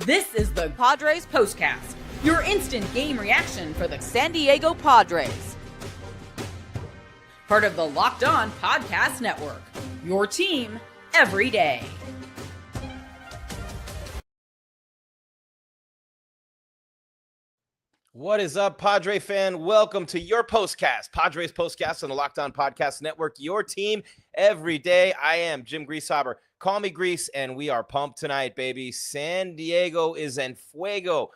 This is the Padres Postcast, your instant game reaction for the San Diego Padres. Part of the Locked On Podcast Network, your team every day. What is up, Padre fan? Welcome to your Postcast, Padres Postcast on the Locked On Podcast Network, your team every day. I am Jim Grieshaber. Call me Gries, and we are pumped tonight, baby. San Diego is en fuego.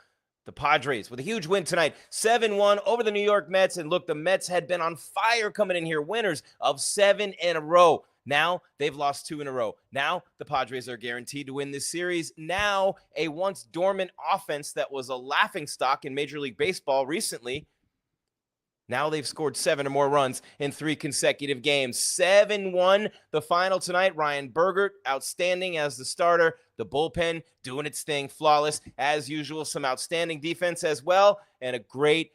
The Padres with a huge win tonight, 7-1 over the New York Mets. And look, the Mets had been on fire coming in here, winners of 7 in a row. Now they've lost 2 in a row. Now the Padres are guaranteed to win this series. Now a once dormant offense that was a laughingstock in Major League Baseball recently, now they've scored 7 or more runs in 3 consecutive games. 7-1 the final tonight. Ryan BERGERT, outstanding as the starter. The bullpen doing its thing, flawless as usual. Some outstanding defense as well, and a great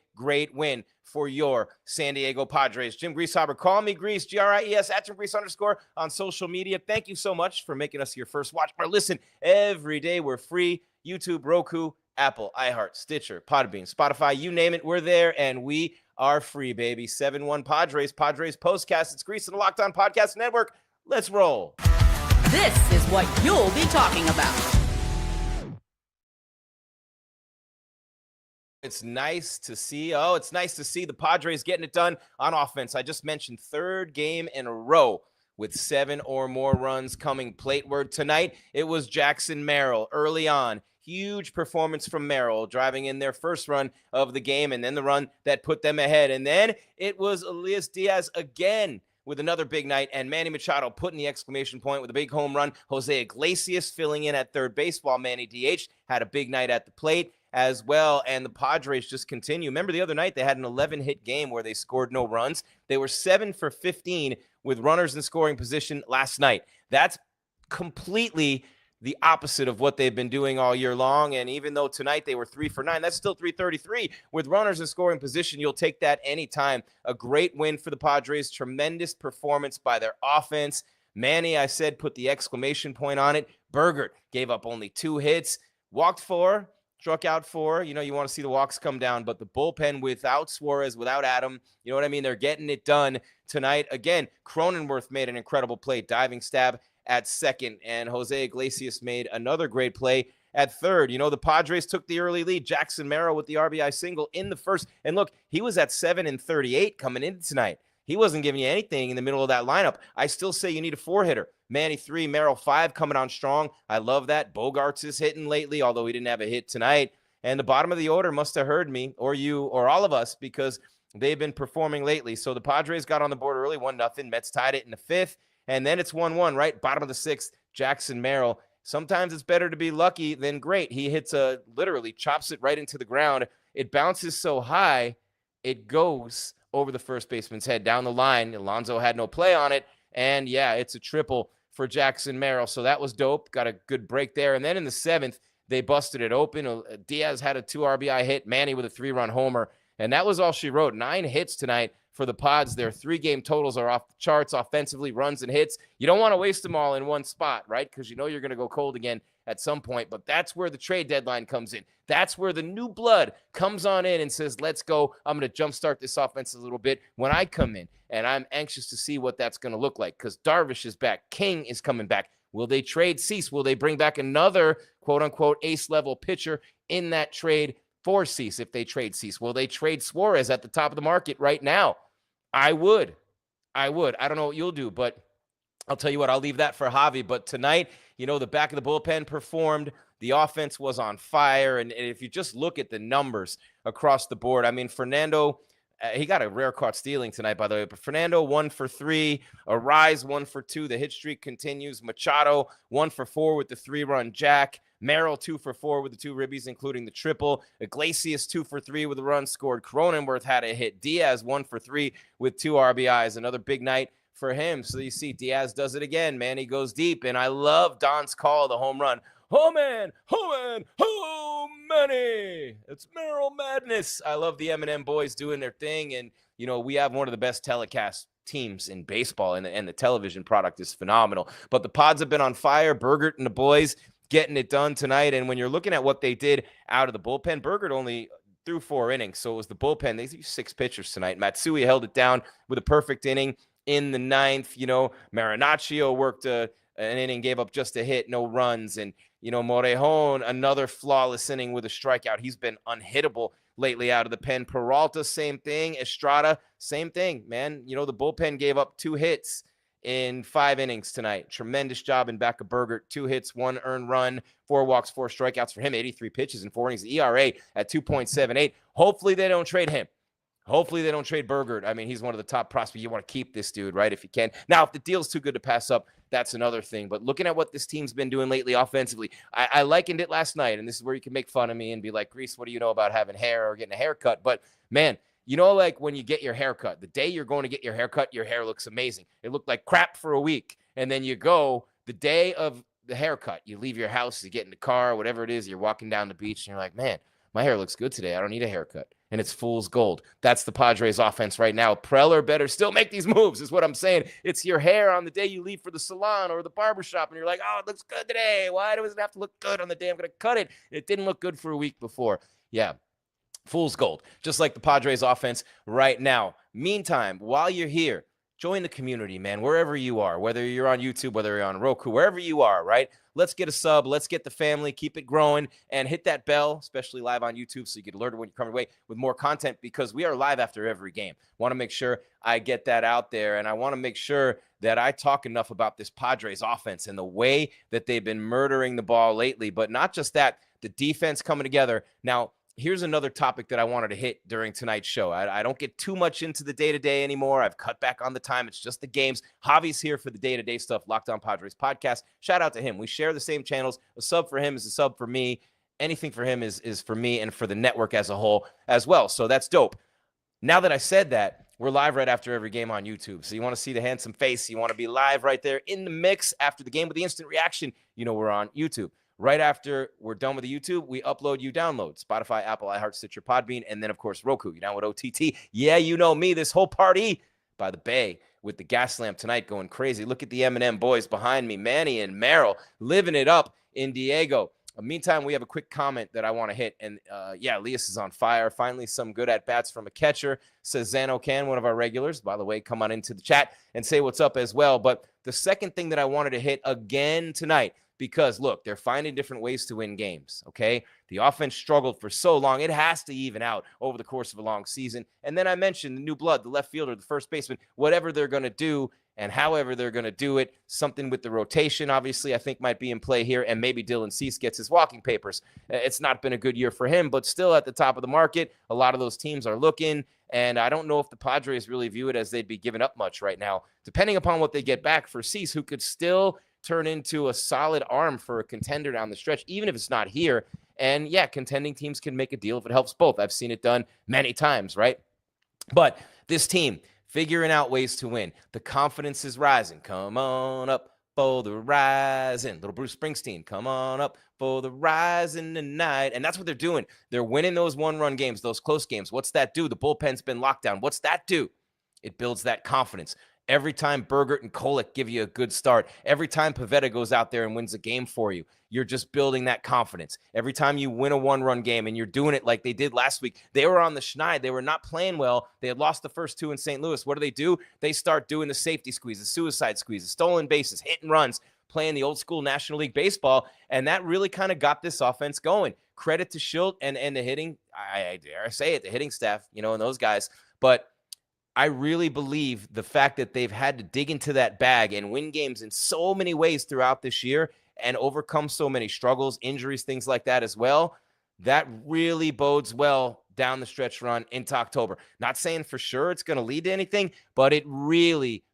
win for your San Diego Padres. Jim Grieshaber, call me Gries, Gries, @JimGries_ on social media. Thank you so much for making us your first watch or listen every day. We're free. YouTube, Roku, Apple, iHeart, Stitcher, Podbean, Spotify, you name it, we're there, and we are free, baby. 7-1 Padres Postcast. It's Gries and the Locked On Podcast Network. Let's roll. This is what you'll be talking about. It's nice to see. It's nice to see the Padres getting it done on offense. I just mentioned 3rd game in a row with 7 or more runs coming plateward tonight. It was Jackson Merrill early on. Huge performance from Merrill, driving in their first run of the game, and then the run that put them ahead. And then it was Elias Diaz again with another big night, and Manny Machado putting the exclamation point with a big home run. Jose Iglesias filling in at third base while Manny DH had a big night at the plate as well, and the Padres just continue. Remember the other night they had an 11-hit game where they scored no runs. They were 7 for 15 with runners in scoring position last night. That's completely the opposite of what they've been doing all year long. And even though tonight they were 3 for 9, that's still 333 with runners in scoring position. You'll take that anytime. A great win for the Padres. Tremendous performance by their offense. Manny, I said, put the exclamation point on it. BERGERT gave up only 2 hits, walked 4, struck out 4. You know, you want to see the walks come down, but the bullpen without Suarez, without Adam, you know what I mean? They're getting it done tonight. Again, Cronenworth made an incredible play, diving stab at second, and Jose Iglesias made another great play at third. You know, the Padres took the early lead. Jackson Merrill with the RBI single in the first. And look, he was at 7 and 38 coming into tonight. He wasn't giving you anything in the middle of that lineup. I still say you need a 4-hitter. Manny 3, Merrill 5 coming on strong. I love that. Bogarts is hitting lately, although he didn't have a hit tonight. And the bottom of the order must have heard me, or you, or all of us, because they've been performing lately. So the Padres got on the board early, 1-0. Mets tied it in the 5th. And then it's 1-1, right? Bottom of the 6th, Jackson Merrill. Sometimes it's better to be lucky than great. He hits literally chops it right into the ground. It bounces so high, it goes over the first baseman's head down the line. Alonso had no play on it. And yeah, it's a triple for Jackson Merrill. So that was dope. Got a good break there. And then in the 7th, they busted it open. Diaz had a 2 RBI hit. Manny with a 3-run homer. And that was all she wrote. 9 hits tonight for the Pods. Their 3-game totals are off the charts offensively, runs and hits. You don't want to waste them all in one spot, right? Because you know you're going to go cold again at some point. But that's where the trade deadline comes in. That's where the new blood comes on in and says, let's go. I'm going to jumpstart this offense a little bit when I come in. And I'm anxious to see what that's going to look like, because Darvish is back. King is coming back. Will they trade Cease? Will they bring back another quote-unquote ace-level pitcher in that trade for Cease if they trade Cease? Will they trade Suarez at the top of the market right now? I would. I don't know what you'll do, but I'll tell you what, I'll leave that for Javi. But tonight, you know, the back of the bullpen performed. The offense was on fire. And if you just look at the numbers across the board, I mean, Fernando, he got a rare caught stealing tonight, by the way. But Fernando, 1 for 3. Arise, 1 for 2. The hit streak continues. Machado, 1 for 4 with the 3-run jack. Merrill, 2 for 4 with the 2 ribbies, including the triple. Iglesias, 2 for 3 with a run scored. Cronenworth had a hit. Diaz, 1 for 3 with 2 RBIs. Another big night for him. So you see Diaz does it again. Man, he goes deep. And I love Don's call, the home run. Oh, man, oh, Manny. It's Merrill madness. I love the M&M boys doing their thing. And, you know, we have one of the best telecast teams in baseball, and the television product is phenomenal. But the Pods have been on fire. BERGERT and the boys getting it done tonight. And when you're looking at what they did out of the bullpen, BERGERT only threw 4 innings. So it was the bullpen. They used 6 pitchers tonight. Matsui held it down with a perfect inning in the 9th. Marinaccio worked an inning, gave up just a hit, no runs. And, Morejon, another flawless inning with a strikeout. He's been unhittable lately out of the pen. Peralta, same thing. Estrada, same thing, man. The bullpen gave up 2 hits in 5 innings tonight. Tremendous job in back of BERGERT. 2 hits, 1 earned run, 4 walks, 4 strikeouts for him. 83 pitches in 4 innings. ERA at 2.78. Hopefully they don't trade him. Hopefully they don't trade BERGERT. I mean, he's one of the top prospects. You want to keep this dude, right, if you can. Now, if the deal's too good to pass up, that's another thing. But looking at what this team's been doing lately offensively, I likened it last night, and this is where you can make fun of me and be like, Gries, what do you know about having hair or getting a haircut? But, man, like when you get your haircut, the day you're going to get your haircut, your hair looks amazing. It looked like crap for a week. And then you go the day of the haircut, you leave your house, you get in the car, whatever it is, you're walking down the beach, and you're like, man, my hair looks good today. I don't need a haircut. And it's fool's gold. That's the Padres offense right now. Preller better still make these moves is what I'm saying. It's your hair on the day you leave for the salon or the barbershop, and you're like, oh, it looks good today. Why does it have to look good on the day I'm going to cut it? It didn't look good for a week before. Yeah. Fool's gold, just like the Padres offense right now. Meantime, while you're here, join the community, man, wherever you are, whether you're on YouTube, whether you're on Roku, wherever you are, right? Let's get a sub. Let's get the family, keep it growing, and hit that bell, especially live on YouTube, so you get alerted when you come away with more content, because we are live after every game. Want to make sure I get that out there, and I want to make sure that I talk enough about this Padres offense and the way that they've been murdering the ball lately. But not just that, the defense coming together. Now, here's another topic that I wanted to hit during tonight's show. I don't get too much into the day-to-day anymore. I've cut back on the time. It's just the games. Javi's here for the day-to-day stuff, Locked On Padres podcast. Shout out to him. We share the same channels. A sub for him is a sub for me. Anything for him is for me and for the network as a whole as well. So that's dope. Now that I said that, we're live right after every game on YouTube. So you want to see the handsome face. You want to be live right there in the mix after the game with the instant reaction. We're on YouTube. Right after we're done with the YouTube, we upload, you download. Spotify, Apple, iHeart, Stitcher, Podbean, and then, of course, Roku. You download OTT. Yeah, you know me. This whole party by the Bay with the gas lamp tonight going crazy. Look at the M&M boys behind me, Manny and Merrill, living it up in Diego. Meantime, we have a quick comment that I want to hit. And, Elias is on fire. Finally, some good at-bats from a catcher, says Zano Can, one of our regulars. By the way, come on into the chat and say what's up as well. But the second thing that I wanted to hit again tonight, because, look, they're finding different ways to win games, okay? The offense struggled for so long. It has to even out over the course of a long season. And then I mentioned the new blood, the left fielder, the first baseman, whatever they're going to do and however they're going to do it. Something with the rotation, obviously, I think might be in play here. And maybe Dylan Cease gets his walking papers. It's not been a good year for him, but still at the top of the market. A lot of those teams are looking. And I don't know if the Padres really view it as they'd be giving up much right now, depending upon what they get back for Cease, who could still turn into a solid arm for a contender down the stretch, even if it's not here. And yeah, contending teams can make a deal if it helps both. I've seen it done many times, right? But this team figuring out ways to win. The confidence is rising. Come on up for the rising. Little Bruce Springsteen, come on up for the rising tonight. And that's what they're doing. They're winning those one-run games, those close games. What's that do? The bullpen's been locked down. What's that do? It builds that confidence. Every time BERGERT and Kolek give you a good start, every time Pivetta goes out there and wins a game for you, you're just building that confidence. Every time you win a one-run game and you're doing it like they did last week, they were on the schneid. They were not playing well. They had lost the first 2 in St. Louis. What do? They start doing the safety squeeze, the suicide squeeze, the stolen bases, hit and runs, playing the old school National League baseball, and that really kind of got this offense going. Credit to Schilt and the hitting, I dare say it, the hitting staff, and those guys. But I really believe the fact that they've had to dig into that bag and win games in so many ways throughout this year and overcome so many struggles, injuries, things like that as well, that really bodes well down the stretch run into October. Not saying for sure it's going to lead to anything, but it really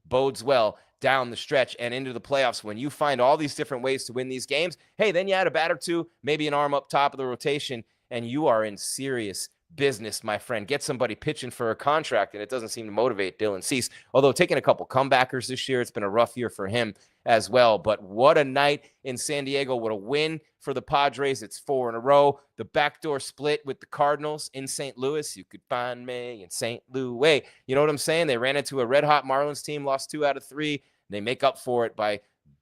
bodes well down the stretch and into the playoffs when you find all these different ways to win these games. Hey, then you add a bat or two, maybe an arm up top of the rotation, and you are in serious business, my friend. Get somebody pitching for a contract, and it doesn't seem to motivate Dylan Cease. Although taking a couple comebackers this year, it's been a rough year for him as well. But what a night in San Diego. What a win for the Padres. It's 4 in a row. The backdoor split with the Cardinals in St. Louis. You could find me in St. Louis. You know what I'm saying? They ran into a red-hot Marlins team, lost 2 out of 3. They make up for it by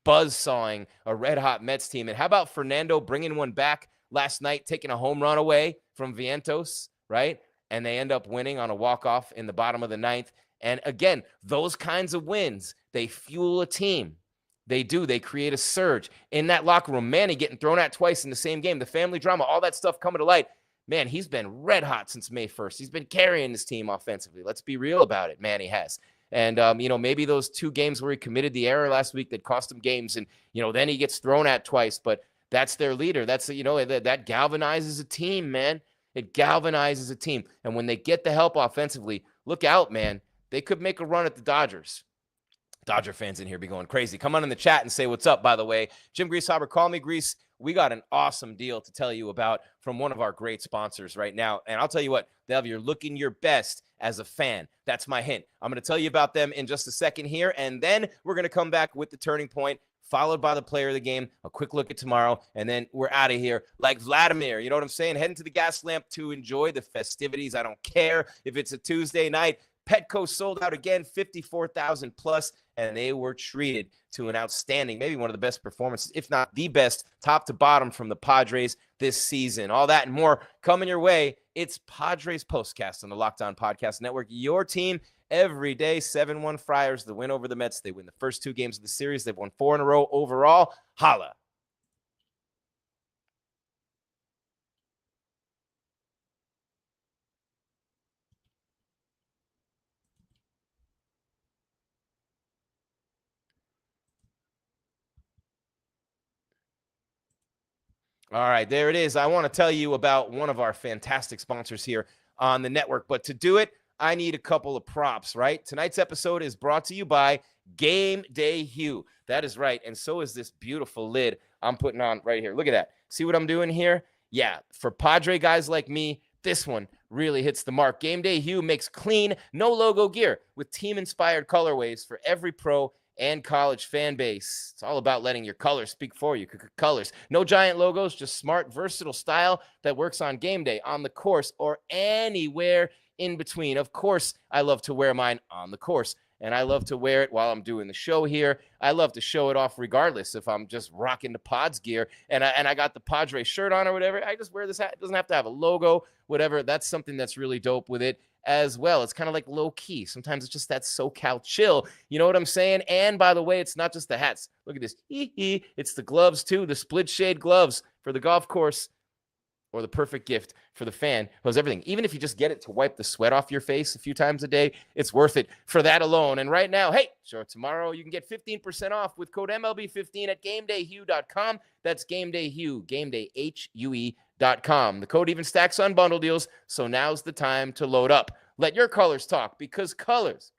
buzzsawing a red-hot Mets team. And how about Fernando bringing one back last night, taking a home run away from Vientos, right? And they end up winning on a walk-off in the bottom of the ninth. And again, those kinds of wins, they fuel a team. They do. They create a surge in that locker room. Manny getting thrown at twice in the same game, the family drama, all that stuff coming to light. Man, he's been red hot since May 1st. He's been carrying this team offensively. Let's be real about it. Manny has. And, maybe those 2 games where he committed the error last week that cost him games. And, then he gets thrown at twice. But that's their leader. That's, that galvanizes a team, man. It galvanizes a team. And when they get the help offensively, look out, man. They could make a run at the Dodgers. Dodger fans in here be going crazy. Come on in the chat and say what's up, by the way. Jim Grieshaber, call me Gries. We got an awesome deal to tell you about from one of our great sponsors right now. And I'll tell you what, Dev, you're looking your best as a fan. That's my hint. I'm going to tell you about them in just a second here. And then we're going to come back with the turning point, followed by the player of the game, a quick look at tomorrow, and then we're out of here like Vladimir. You know what I'm saying? Heading to the gas lamp to enjoy the festivities. I don't care if it's a Tuesday night. Petco sold out again, 54,000 plus, and they were treated to an outstanding, maybe one of the best performances, if not the best, top to bottom from the Padres this season. All that and more coming your way. It's Padres Postcast on the Locked On Podcast Network. Your team every day. 7-1 Friars, the win over the Mets. They win the first 2 games of the series. They've won 4 in a row overall. Holla. All right, there it is. I want to tell you about one of our fantastic sponsors here on the network. But to do it, I need a couple of props, right? Tonight's episode is brought to you by Game Day Hue. That is right. And so is this beautiful lid I'm putting on right here. Look at that. See what I'm doing here? Yeah, for Padre guys like me, this one really hits the mark. Game Day Hue makes clean, no logo gear with team-inspired colorways for every pro and college fan base. It's all about letting your colors speak for you. Colors. No giant logos, just smart, versatile style that works on game day, on the course, or anywhere in between. Of course, I love to wear mine on the course, and I love to wear it while I'm doing the show here. I love to show it off regardless if I'm just rocking the Pods gear and I got the Padre shirt on or whatever. I just wear this hat. It doesn't have to have a logo, whatever. That's something that's really dope with it as well. It's kind of like low key. Sometimes it's just that SoCal chill. You know what I'm saying? And by the way, it's not just the hats. Look at this. It's the gloves too. The split shade gloves for the golf course, or the perfect gift for the fan who has everything. Even if you just get it to wipe the sweat off your face a few times a day, it's worth it for that alone. And right now, hey, sure, tomorrow you can get 15% off with code MLB15 at GameDayHue.com. That's GameDayHue, GameDayHue.com. The code even stacks on bundle deals, so now's the time to load up. Let your colors talk, because colors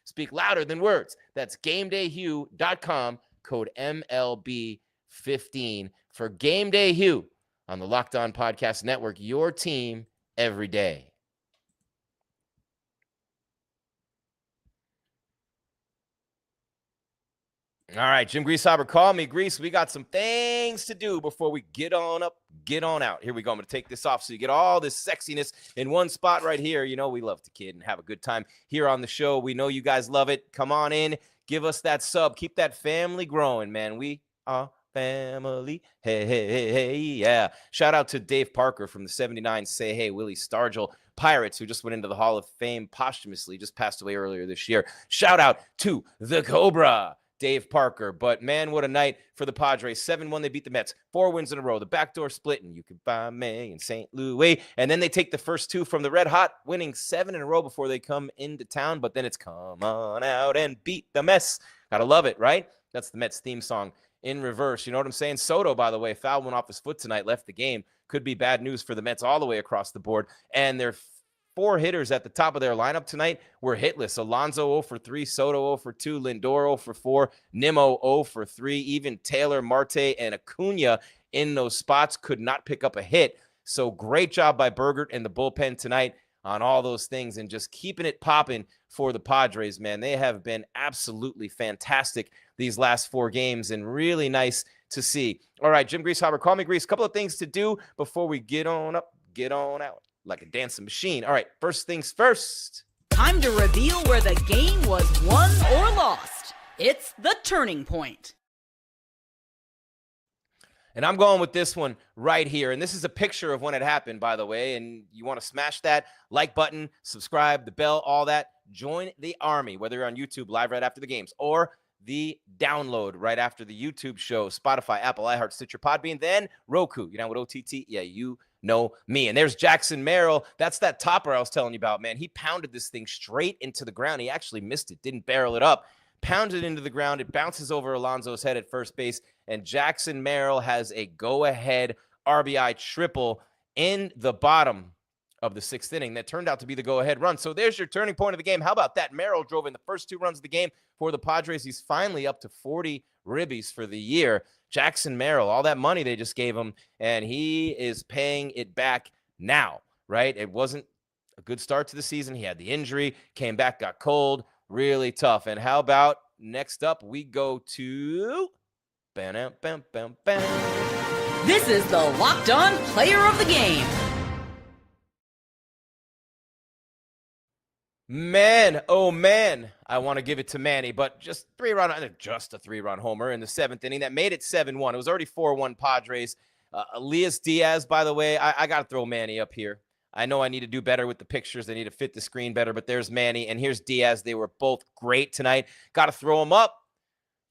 speak louder than words. That's GameDayHue.com, code MLB15 for Game Day Hue on the Locked On Podcast Network, your team every day. All right, Jim Grieshaber, call me Gries. We got some things to do before we get on up, get on out. Here we go. I'm going to take this off so you get all this sexiness in one spot right here. You know, we love to kid and have a good time here on the show. We know you guys love it. Come on in. Give us that sub. Keep that family growing, man. We are family. Hey, hey, hey, hey, yeah. Shout out to Dave Parker from the 79 Say Hey Willie Stargell Pirates, who just went into the Hall of Fame posthumously, just passed away earlier this year. Shout out to the Cobra, Dave Parker. But man, what a night for the Padres. 7-1, they beat the Mets. 4 wins in a row. The backdoor split, and you can find me in St. Louis. And then they take the first 2 from the Red Hot, winning 7 in a row before they come into town. But then it's come on out and beat the Mets. Gotta love it, right? That's the Mets theme song in reverse. You know what I'm saying? Soto, by the way, fouled one off his foot tonight, left the game. Could be bad news for the Mets all the way across the board. And their 4 hitters at the top of their lineup tonight were hitless. Alonso 0 for 3, Soto 0 for 2, Lindor 0 for 4, Nimmo 0 for 3. Even Taylor, Marte, and Acuna in those spots could not pick up a hit. So great job by BERGERT and the bullpen tonight on all those things and just keeping it popping for the Padres, man. They have been absolutely fantastic these last 4 games and really nice to see. All right, Jim Grieshaber, call me Gries. A couple of things to do before we get on up, get on out like a dancing machine. All right, first things first. Time to reveal where the game was won or lost. It's the turning point. And I'm going with this one right here. And this is a picture of when it happened, by the way. And you want to smash that like button, subscribe, the bell, all that. Join the army, whether you're on YouTube live right after the games or the download right after the YouTube show, Spotify, Apple, iHeart, Stitcher, Podbean, then Roku. You know with OTT? Yeah, you know me. And there's Jackson Merrill. That's that topper I was telling you about, man. He pounded this thing straight into the ground. He actually missed it, didn't barrel it up. Pounded into the ground. It bounces over Alonso's head at first base, and Jackson Merrill has a go-ahead RBI triple in the bottom of the 6th inning. That turned out to be the go-ahead run. So there's your turning point of the game. How about that? Merrill drove in the first 2 runs of the game for the Padres. He's finally up to 40 ribbies for the year. Jackson Merrill, all that money they just gave him, and he is paying it back now, right? It wasn't a good start to the season. He had the injury, came back, got cold. Really tough. And how about next up, we go to... This is the Locked On Player of the Game. Man, oh man, I want to give it to Manny, but just a 3-run homer in the 7th inning. That made it 7-1. It was already 4-1 Padres. Elias Diaz, by the way, I got to throw Manny up here. I know I need to do better with the pictures. They need to fit the screen better, but there's Manny, and here's Diaz. They were both great tonight. Got to throw them up.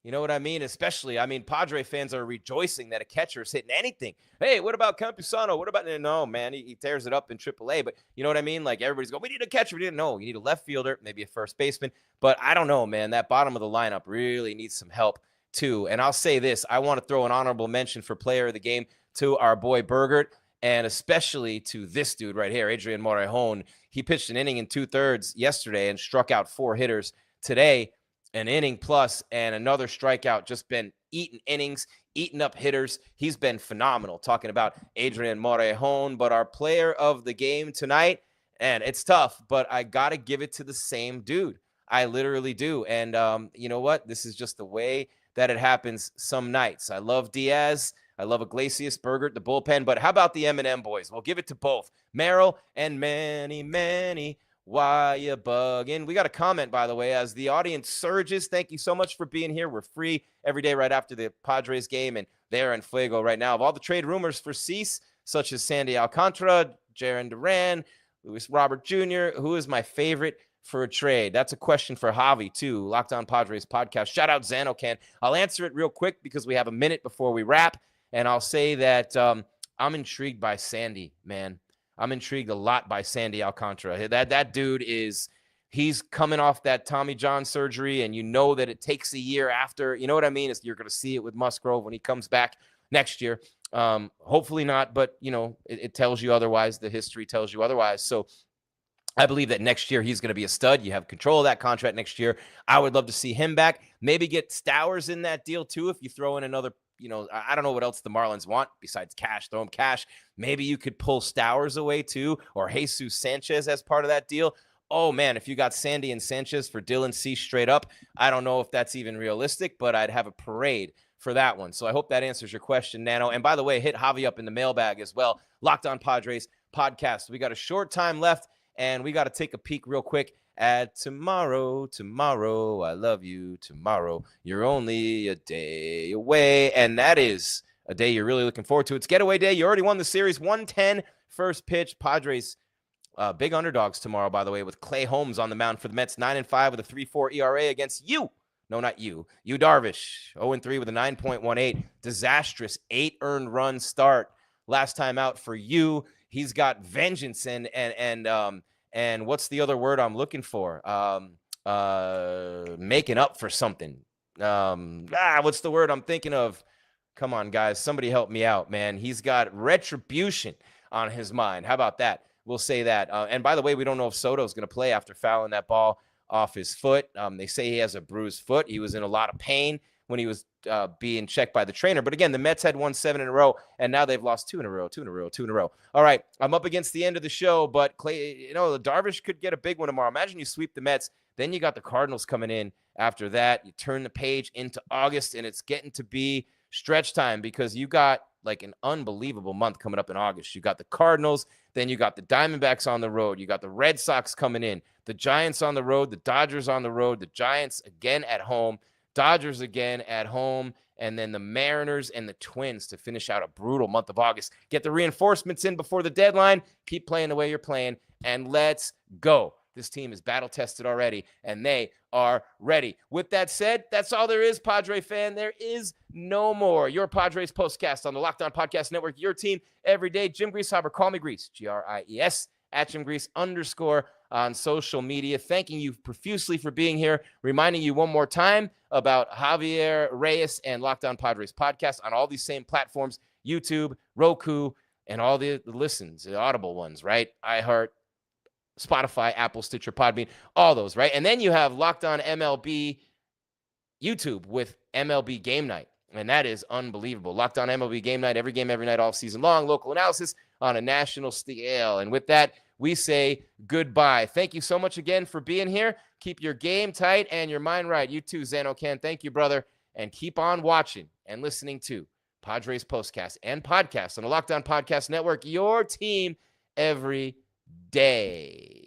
You know what I mean? Especially, Padre fans are rejoicing that a catcher is hitting anything. Hey, what about Campusano? What about... No, man, he tears it up in AAA, but you know what I mean? Like, everybody's going, we need a catcher. We didn't know. You need a left fielder, maybe a first baseman, but I don't know, man. That bottom of the lineup really needs some help, too. And I'll say this. I want to throw an honorable mention for player of the game to our boy BERGERT, and especially to this dude right here, Adrian Morejon. He pitched an inning in 2/3 yesterday and struck out 4 hitters. Today, an inning plus and another strikeout, just been eating innings, eating up hitters. He's been phenomenal. Talking about Adrian Morejon, but our player of the game tonight, and it's tough, but I got to give it to the same dude. I literally do. And you know what? This is just the way that it happens some nights. I love Diaz. I love Iglesias, BERGERT, the bullpen. But how about the M&M boys? We'll give it to both. Merrill and Manny. Why you bugging? We got a comment, by the way, as the audience surges. Thank you so much for being here. We're free every day right after the Padres game, and they're in Fuego right now. Of all the trade rumors for Cease, such as Sandy Alcantara, Jarren Duran, Luis Robert Jr., who is my favorite for a trade? That's a question for Javi, too. Locked On Padres podcast. Shout out Zanocan. I'll answer it real quick because we have a minute before we wrap, and I'll say that I'm intrigued by Sandy, man. I'm intrigued a lot by Sandy Alcantara. That dude he's coming off that Tommy John surgery, and you know that it takes a year after. You know what I mean? You're going to see it with Musgrove when he comes back next year. Hopefully not, but, you know, it tells you otherwise. The history tells you otherwise. So I believe that next year he's going to be a stud. You have control of that contract next year. I would love to see him back. Maybe get Stowers in that deal, too, if you throw in another. You know, I don't know what else the Marlins want besides cash. Throw them cash. Maybe you could pull Stowers away too, or Jesus Sanchez as part of that deal. Oh, man, if you got Sandy and Sanchez for Dylan Cease straight up, I don't know if that's even realistic, but I'd have a parade for that one. So I hope that answers your question, Nano. And by the way, hit Javi up in the mailbag as well. Locked On Padres podcast. We got a short time left, and we got to take a peek real quick at tomorrow, I love you, tomorrow, you're only a day away, and that is a day you're really looking forward to. It's getaway day. You already won the series, 110 first pitch. Padres, big underdogs tomorrow, by the way, with Clay Holmes on the mound for the Mets, 9-5 with a 3.4 ERA against you. No, not you. You Darvish, 0-3 with a 9.18. Disastrous 8 earned run start last time out for you. He's got vengeance and what's the other word I'm looking for? Making up for something. What's the word I'm thinking of? Come on, guys. Somebody help me out, man. He's got retribution on his mind. How about that? We'll say that. And by the way, we don't know if Soto's going to play after fouling that ball off his foot. They say he has a bruised foot. He was in a lot of pain when he was being checked by the trainer. But again, the Mets had won 7 in a row, and now they've lost 2 in a row. All right, I'm up against the end of the show, but Clay, you know, the Darvish could get a big one tomorrow. Imagine you sweep the Mets, then you got the Cardinals coming in after that. You turn the page into August, and it's getting to be stretch time because you got like an unbelievable month coming up in August. You got the Cardinals, then you got the Diamondbacks on the road. You got the Red Sox coming in, the Giants on the road, the Dodgers on the road, the Giants again at home, Dodgers again at home, and then the Mariners and the Twins to finish out a brutal month of August. Get the reinforcements in before the deadline. Keep playing the way you're playing, and let's go. This team is battle-tested already, and they are ready. With that said, that's all there is, Padre fan. There is no more. Your Padres Postcast on the Locked On Podcast Network, your team every day. Jim Grieshaber, call me Gries, Gries, at Jim Gries _ on social media. Thanking you profusely for being here. Reminding you one more time about Javier Reyes and Locked On Padres Podcast on all these same platforms, YouTube, Roku, and all the listens, the audible ones, right? iHeart, Spotify, Apple, Stitcher, Podbean, all those, right? And then you have Locked On MLB YouTube with MLB Game Night, and that is unbelievable. Locked On MLB Game Night, every game, every night, all season long, local analysis on a national scale. And with that, we say goodbye. Thank you so much again for being here. Keep your game tight and your mind right. You too, Zano Can. Thank you, brother. And keep on watching and listening to Padres Postcast and Podcast on the Locked On Podcast Network, your team every day.